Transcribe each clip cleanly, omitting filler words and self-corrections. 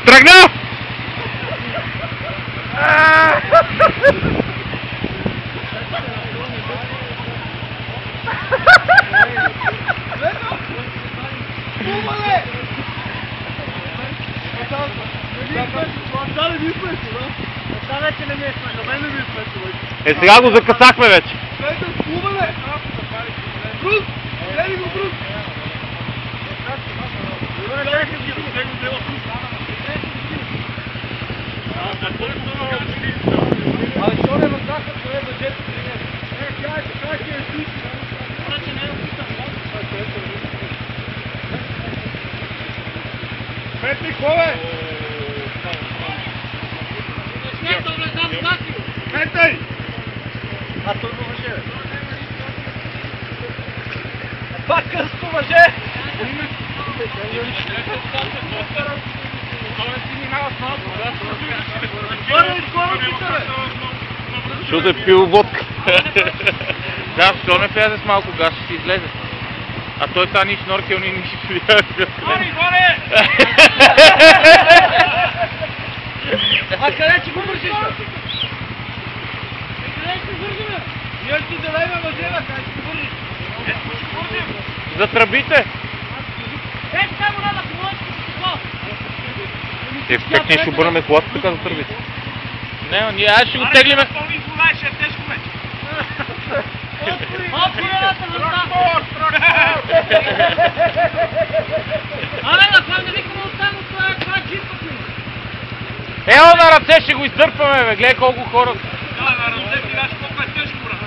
Тръгна! Е, сега го закъсахме вече. Петли, кове! Петли! А той го въже, бе. Пак къско въже! Защото е пил водка. Да, защо не влезе с малко газ, ще си излезе. А той са ни шноркел, ни ще видя. Горе! А къде че го вършиш, бе? Къде ще вържим, бе? Ние ще ти дадем въжева, къде ще вържиш? Ще вържим! За тръбите. Така му надо, помощи, Е, как не ще обърнем колата така за тръбите? Не, ние аз ще го теглиме. Пълни изголай, ще е тежко вече. Абе, на това не викаме оттам от това джипът ми. Ево на ръце ще го издърпаме, бе, гледай колко хора. Да, на ръце ти знаеш колко е тежко, брат.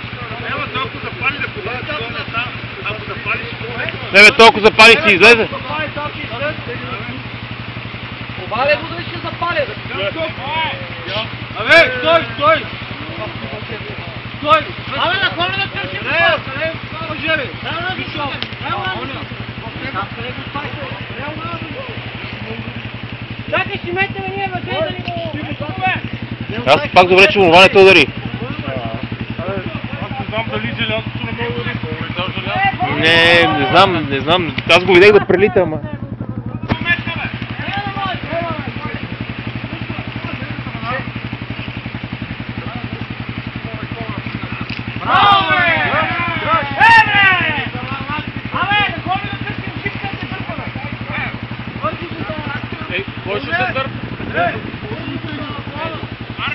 Ева, толкова запали да подаде, ако запалиш, Не бе, толкова запали си излезе. Обаде го да ще запаля, бе. Абе, стой! Стой! Абе, на кой да търсим това? Къде въже, бе? Трябва да виждам. Чакай, си мете ме ние, бе, да ни го... Аз пак добре, че Мурва не те удари. Аз не знам дали желязото не мога да удари. Не знам. Аз го видях да прелита, ама. Браво, бе! Абе, да ходим да търсим жипка да се дърпаме. Ей, кой ще се дърпа?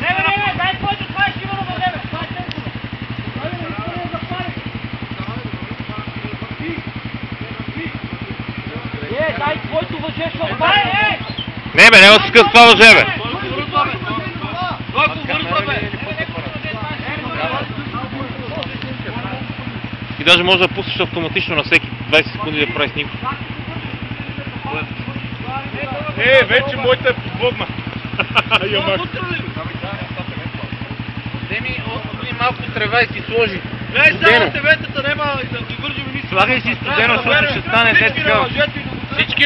Не, дай който това е шива на въже, бе. Това е търсено. Айде, не искаме да запалим. Дай който въже, защото... Не бе, няма да се скъс това въже, бе. И даже може да пуснеш автоматично на всеки 20 секунди да прави снимка. Вече моята е подводна. Вземи отпуни малко трева и си сложи. Само теветата няма да ги вържим нищо. Слагай си студено, защото ще стане след така. Всички